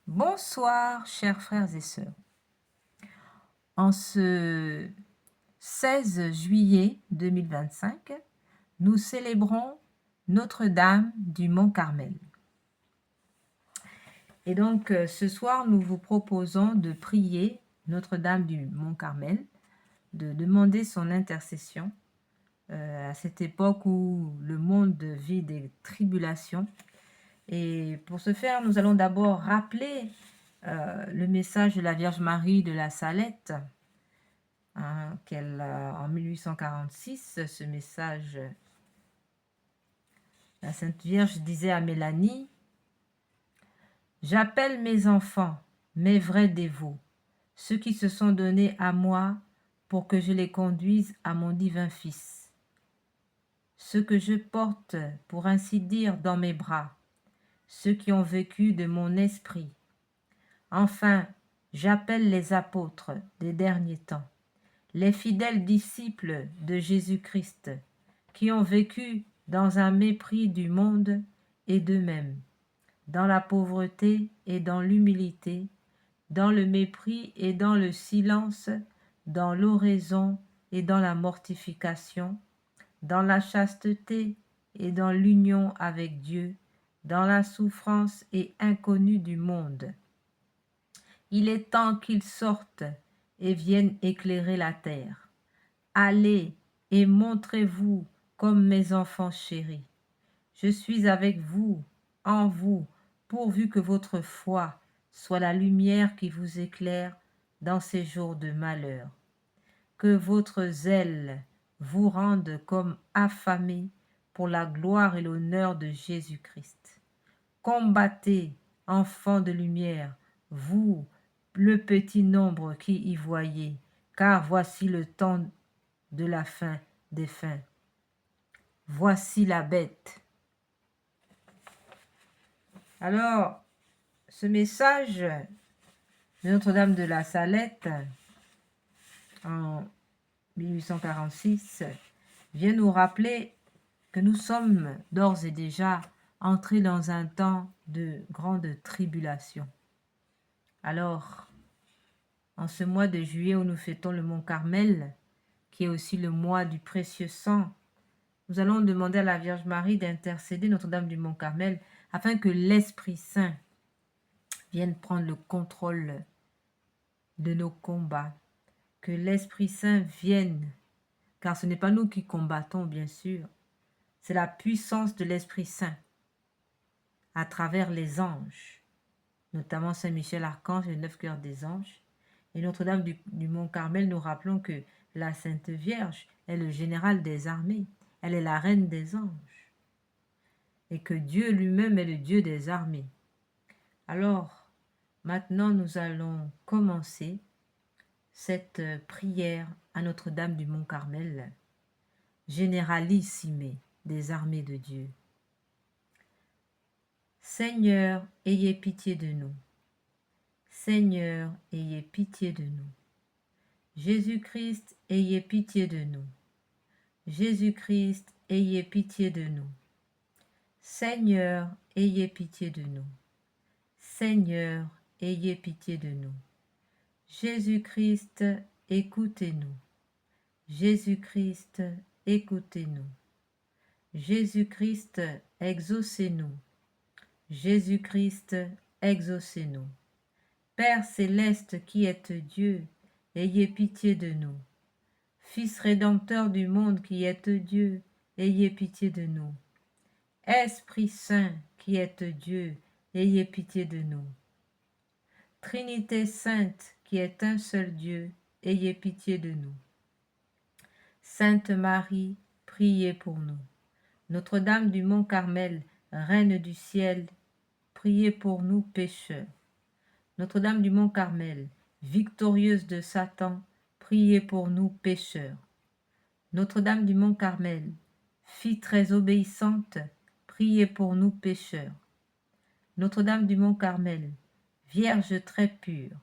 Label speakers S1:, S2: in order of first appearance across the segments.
S1: Bonsoir, chers frères et sœurs. En ce 16 juillet 2025, nous célébrons Notre-Dame du Mont-Carmel. Et donc, ce soir, nous vous proposons de prier Notre-Dame du Mont-Carmel, de demander son intercession à cette époque où le monde vit des tribulations. Et pour ce faire, nous allons d'abord rappeler le message de la Vierge Marie de la Salette, en 1846, ce message, la Sainte Vierge disait à Mélanie: « J'appelle mes enfants, mes vrais dévots, ceux qui se sont donnés à moi pour que je les conduise à mon divin Fils. Ceux que je porte, pour ainsi dire, dans mes bras, ceux qui ont vécu de mon esprit. Enfin, j'appelle les apôtres des derniers temps, les fidèles disciples de Jésus-Christ, qui ont vécu dans un mépris du monde et d'eux-mêmes, dans la pauvreté et dans l'humilité, dans le mépris et dans le silence, dans l'oraison et dans la mortification, dans la chasteté et dans l'union avec Dieu, dans la souffrance et inconnue du monde. Il est temps qu'ils sortent et viennent éclairer la terre. Allez et montrez-vous comme mes enfants chéris. Je suis avec vous, en vous, pourvu que votre foi soit la lumière qui vous éclaire dans ces jours de malheur. Que votre zèle vous rende comme affamés pour la gloire et l'honneur de Jésus-Christ. Combattez, enfants de lumière, vous, le petit nombre qui y voyez, car voici le temps de la fin des fins. Voici la bête. » Alors, ce message de Notre-Dame de la Salette en 1846 vient nous rappeler que nous sommes d'ores et déjà entrés dans un temps de grande tribulation. Alors, en ce mois de juillet où nous fêtons le Mont Carmel, qui est aussi le mois du précieux sang, nous allons demander à la Vierge Marie d'intercéder Notre-Dame du Mont Carmel afin que l'Esprit Saint vienne prendre le contrôle de nos combats, que l'Esprit Saint vienne, car ce n'est pas nous qui combattons, bien sûr, c'est la puissance de l'Esprit Saint à travers les anges, notamment Saint Michel Archange et les 9 cœurs des anges. Et Notre-Dame du Mont Carmel, nous rappelons que la Sainte Vierge est le général des armées, elle est la reine des anges, et que Dieu lui-même est le Dieu des armées. Alors, maintenant, nous allons commencer cette prière à Notre-Dame du Mont Carmel, généralissime des armées de Dieu. Seigneur, ayez pitié de nous. Seigneur, ayez pitié de nous. Jésus-Christ, ayez pitié de nous. Jésus-Christ, ayez pitié de nous. Seigneur, ayez pitié de nous. Seigneur, ayez pitié de nous. Jésus-Christ, écoutez-nous. Jésus-Christ, écoutez-nous. Jésus-Christ, exaucez-nous. Jésus-Christ, exaucez-nous. Père céleste qui êtes Dieu, ayez pitié de nous. Fils rédempteur du monde qui êtes Dieu, ayez pitié de nous. Esprit Saint qui êtes Dieu, ayez pitié de nous. Trinité sainte qui est un seul Dieu, ayez pitié de nous. Sainte Marie, priez pour nous. Notre-Dame du Mont Carmel, Reine du ciel, priez pour nous pécheurs. Notre-Dame du Mont Carmel, victorieuse de Satan, priez pour nous pécheurs. Notre-Dame du Mont Carmel, fille très obéissante, priez pour nous pécheurs. Notre-Dame du Mont Carmel, Vierge très pure,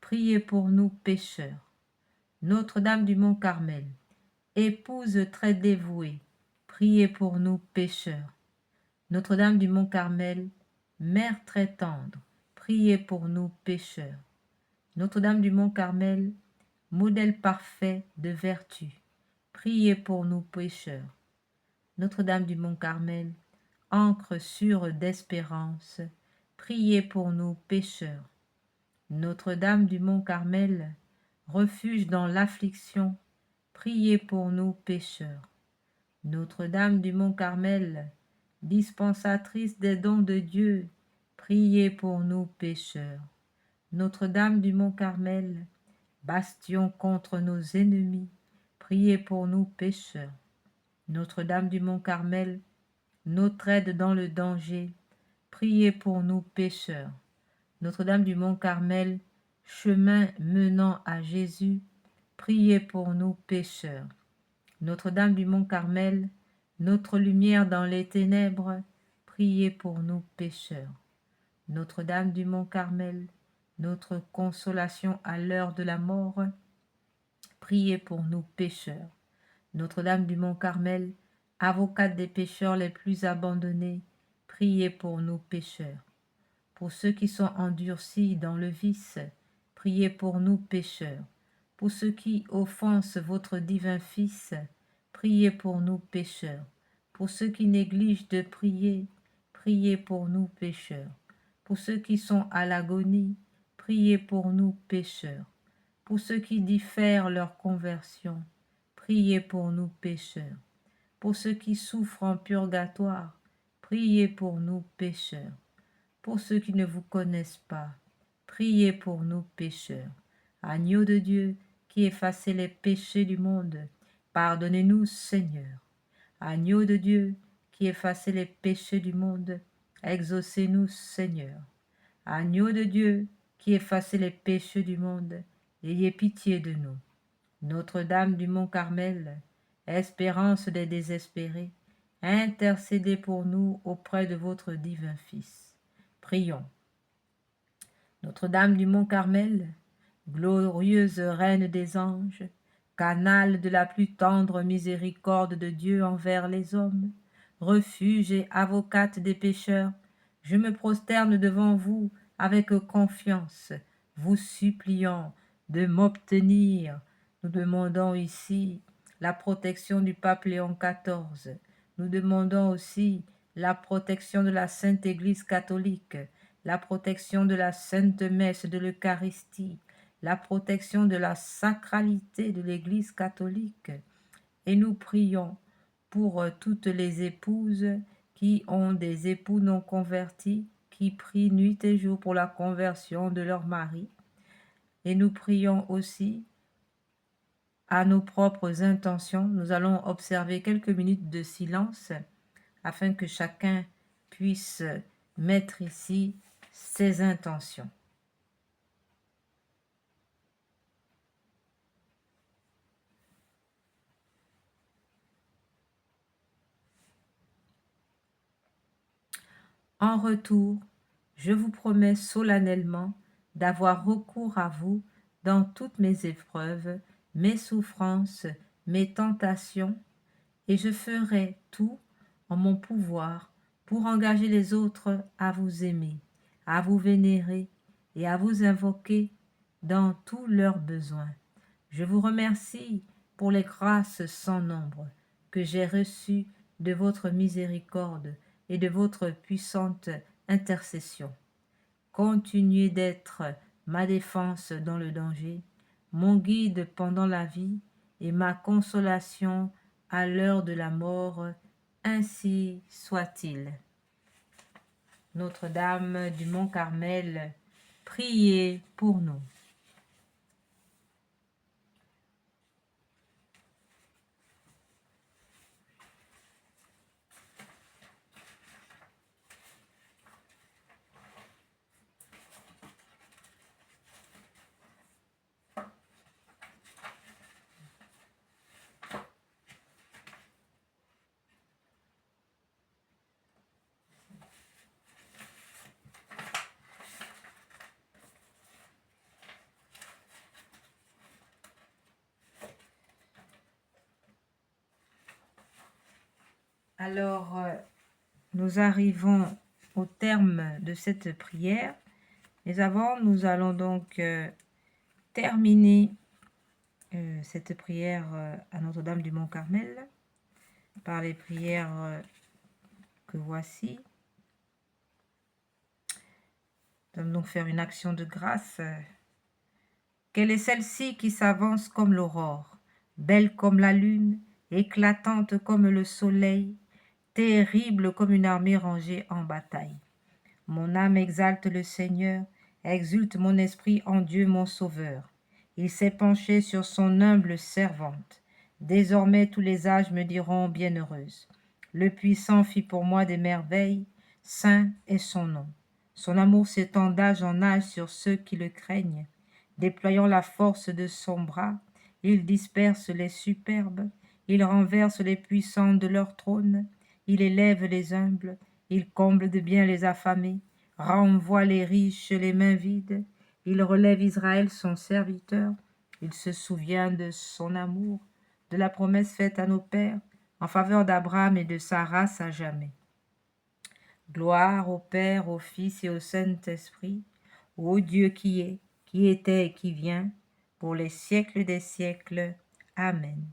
S1: priez pour nous pécheurs. Notre-Dame du Mont Carmel, épouse très dévouée, priez pour nous pécheurs. Notre-Dame du Mont Carmel, Mère très tendre, priez pour nous pécheurs. Notre-Dame du Mont Carmel, modèle parfait de vertu, priez pour nous pécheurs. Notre-Dame du Mont Carmel, ancre sûre d'espérance, priez pour nous pécheurs. Notre-Dame du Mont Carmel, refuge dans l'affliction, priez pour nous pécheurs. Notre-Dame du Mont Carmel, dispensatrice des dons de Dieu, priez pour nous pécheurs. Notre-Dame du Mont Carmel, bastion contre nos ennemis, priez pour nous pécheurs. Notre-Dame du Mont Carmel, notre aide dans le danger, priez pour nous pécheurs. Notre-Dame du Mont Carmel, chemin menant à Jésus, priez pour nous pécheurs. Notre-Dame du Mont Carmel, notre lumière dans les ténèbres, priez pour nous pécheurs. Notre-Dame du Mont Carmel, notre consolation à l'heure de la mort, priez pour nous pécheurs. Notre-Dame du Mont Carmel, avocate des pécheurs les plus abandonnés, priez pour nous pécheurs. Pour ceux qui sont endurcis dans le vice, priez pour nous pécheurs. Pour ceux qui offensent votre divin Fils, priez pour nous pécheurs. Pour ceux qui négligent de prier, priez pour nous pécheurs. Pour ceux qui sont à l'agonie, priez pour nous pécheurs. Pour ceux qui diffèrent leur conversion, priez pour nous pécheurs. Pour ceux qui souffrent en purgatoire, priez pour nous pécheurs. Pour ceux qui ne vous connaissent pas, priez pour nous pécheurs. Agneau de Dieu, qui effacez les péchés du monde, pardonnez-nous, Seigneur. Agneau de Dieu, qui effacez les péchés du monde, exaucez-nous, Seigneur. Agneau de Dieu, qui effacez les péchés du monde, ayez pitié de nous. Notre-Dame du Mont Carmel, espérance des désespérés, intercédez pour nous auprès de votre divin Fils. Prions. Notre-Dame du Mont Carmel, glorieuse Reine des anges, canal de la plus tendre miséricorde de Dieu envers les hommes, refuge et avocate des pécheurs, je me prosterne devant vous avec confiance, vous suppliant de m'obtenir. Nous demandons ici la protection du pape Léon XIV. Nous demandons aussi la protection de la Sainte Église catholique, la protection de la Sainte Messe de l'Eucharistie, la protection de la sacralité de l'Église catholique. Et nous prions pour toutes les épouses qui ont des époux non convertis, qui prient nuit et jour pour la conversion de leur mari. Et nous prions aussi à nos propres intentions. Nous allons observer quelques minutes de silence afin que chacun puisse mettre ici ses intentions. En retour, je vous promets solennellement d'avoir recours à vous dans toutes mes épreuves, mes souffrances, mes tentations, et je ferai tout en mon pouvoir pour engager les autres à vous aimer, à vous vénérer et à vous invoquer dans tous leurs besoins. Je vous remercie pour les grâces sans nombre que j'ai reçues de votre miséricorde et de votre puissante intercession. Continuez d'être ma défense dans le danger, mon guide pendant la vie et ma consolation à l'heure de la mort, ainsi soit-il. Notre-Dame du Mont Carmel, priez pour nous. Alors, nous arrivons au terme de cette prière Mais avant, nous allons donc terminer cette prière à Notre-Dame du Mont-Carmel par les prières que voici. Nous allons donc faire une action de grâce. Quelle est celle-ci qui s'avance comme l'aurore, belle comme la lune, éclatante comme le soleil, terrible comme une armée rangée en bataille. Mon âme exalte le Seigneur, exulte mon esprit en Dieu mon Sauveur. Il s'est penché sur son humble servante. Désormais tous les âges me diront bienheureuse. Le Puissant fit pour moi des merveilles, saint est son nom. Son amour s'étend d'âge en âge sur ceux qui le craignent. Déployant la force de son bras, il disperse les superbes, il renverse les puissants de leur trône, il élève les humbles, il comble de bien les affamés, renvoie les riches les mains vides, il relève Israël son serviteur, il se souvient de son amour, de la promesse faite à nos pères, en faveur d'Abraham et de sa race à jamais. Gloire au Père, au Fils et au Saint-Esprit, ô Dieu qui est, qui était et qui vient, pour les siècles des siècles. Amen.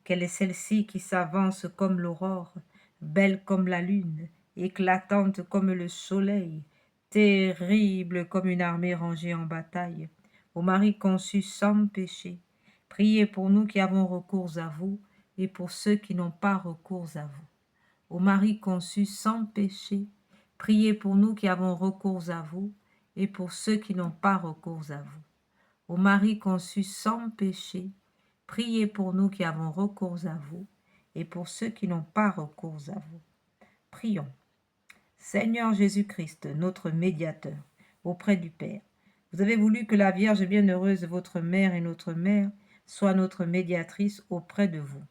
S1: Quelle est celle-ci qui s'avance comme l'aurore, belle comme la lune, éclatante comme le soleil, terrible comme une armée rangée en bataille, ô Marie conçue sans péché, priez pour nous qui avons recours à vous et pour ceux qui n'ont pas recours à vous. Ô Marie conçue sans péché, priez pour nous qui avons recours à vous et pour ceux qui n'ont pas recours à vous. Ô Marie conçue sans péché, priez pour nous qui avons recours à vous et pour ceux qui n'ont pas recours à vous. Prions. Seigneur Jésus-Christ, notre médiateur, auprès du Père, vous avez voulu que la Vierge bienheureuse, votre mère et notre mère, soit notre médiatrice auprès de vous.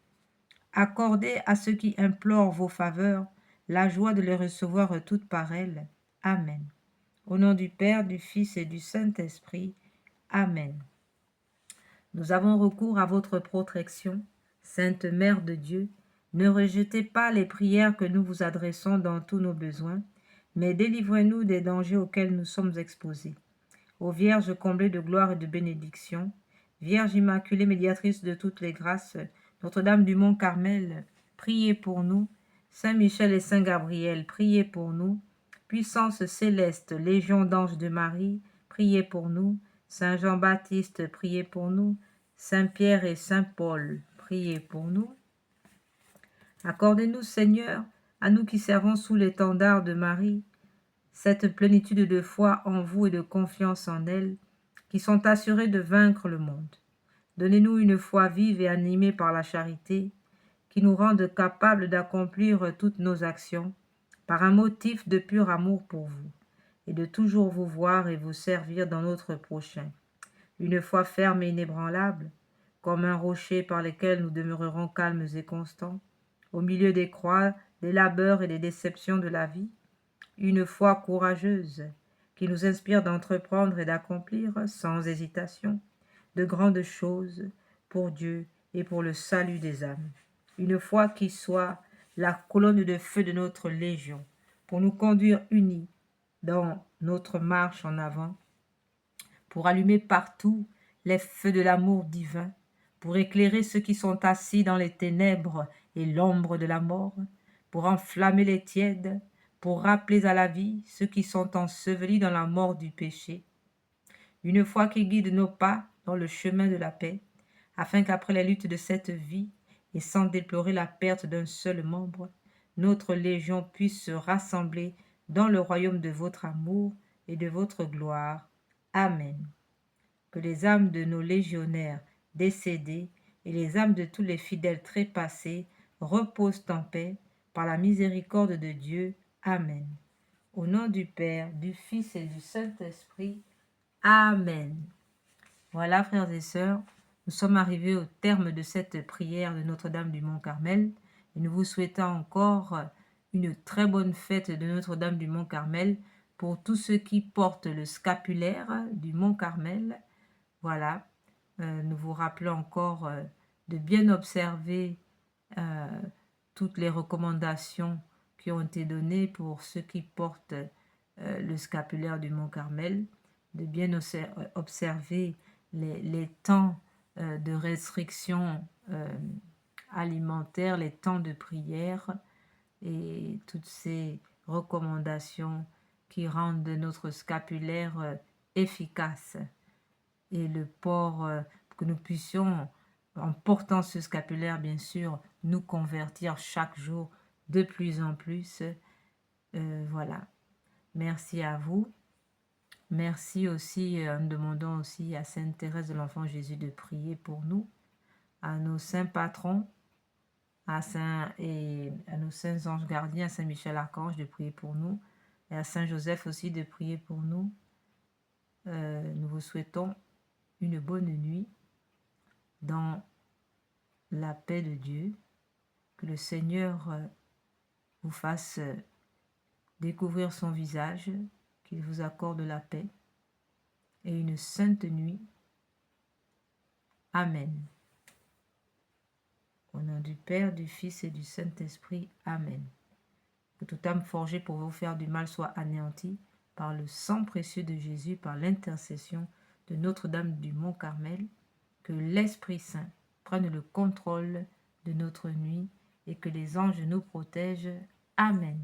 S1: Accordez à ceux qui implorent vos faveurs la joie de les recevoir toutes par elle. Amen. Au nom du Père, du Fils et du Saint-Esprit. Amen. Nous avons recours à votre protection, Sainte Mère de Dieu. Ne rejetez pas les prières que nous vous adressons dans tous nos besoins, mais délivrez-nous des dangers auxquels nous sommes exposés. Ô Vierge comblée de gloire et de bénédiction, Vierge Immaculée, médiatrice de toutes les grâces, Notre-Dame du Mont Carmel, priez pour nous. Saint Michel et Saint Gabriel, priez pour nous. Puissance céleste, Légion d'anges de Marie, priez pour nous. Saint Jean-Baptiste, priez pour nous. Saint Pierre et Saint Paul, priez pour nous. Accordez-nous, Seigneur, à nous qui servons sous l'étendard de Marie, cette plénitude de foi en vous et de confiance en elle, qui sont assurés de vaincre le monde. Donnez-nous une foi vive et animée par la charité, qui nous rende capables d'accomplir toutes nos actions par un motif de pur amour pour vous, et de toujours vous voir et vous servir dans notre prochain. Une foi ferme et inébranlable, comme un rocher par lequel nous demeurerons calmes et constants, au milieu des croix, des labeurs et des déceptions de la vie, une foi courageuse, qui nous inspire d'entreprendre et d'accomplir, sans hésitation, de grandes choses pour Dieu et pour le salut des âmes. Une foi qui soit la colonne de feu de notre légion, pour nous conduire unis dans notre marche en avant, pour allumer partout les feux de l'amour divin, pour éclairer ceux qui sont assis dans les ténèbres et l'ombre de la mort, pour enflammer les tièdes, pour rappeler à la vie ceux qui sont ensevelis dans la mort du péché. Une foi qui guide nos pas dans le chemin de la paix, afin qu'après les luttes de cette vie, et sans déplorer la perte d'un seul membre, notre légion puisse se rassembler dans le royaume de votre amour et de votre gloire. Amen. Que les âmes de nos légionnaires décédés et les âmes de tous les fidèles trépassés reposent en paix par la miséricorde de Dieu. Amen. Au nom du Père, du Fils et du Saint-Esprit. Amen. Voilà, frères et sœurs, nous sommes arrivés au terme de cette prière de Notre-Dame du Mont-Carmel et nous vous souhaitons encore une très bonne fête de Notre-Dame du Mont-Carmel pour tous ceux qui portent le scapulaire du Mont-Carmel. Voilà, nous vous rappelons encore de bien observer toutes les recommandations qui ont été données pour ceux qui portent le scapulaire du Mont-Carmel. de bien observer les temps de restriction alimentaire, les temps de prière et toutes ces recommandations qui rendent notre scapulaire efficace. Et le port, que nous puissions, en portant ce scapulaire, bien sûr, nous convertir chaque jour de plus en plus. Voilà. Merci à vous. Merci aussi, nous demandons aussi à Sainte Thérèse de l'Enfant Jésus de prier pour nous, à nos saints patrons, à nos saints anges gardiens, à Saint Michel Archange de prier pour nous, et à Saint Joseph aussi de prier pour nous. Nous vous souhaitons une bonne nuit dans la paix de Dieu. Que le Seigneur vous fasse découvrir son visage, qu'il vous accorde la paix et une sainte nuit. Amen. Au nom du Père, du Fils et du Saint-Esprit. Amen. Que toute âme forgée pour vous faire du mal soit anéantie par le sang précieux de Jésus, par l'intercession de Notre-Dame du Mont Carmel. Que l'Esprit Saint prenne le contrôle de notre nuit et que les anges nous protègent. Amen.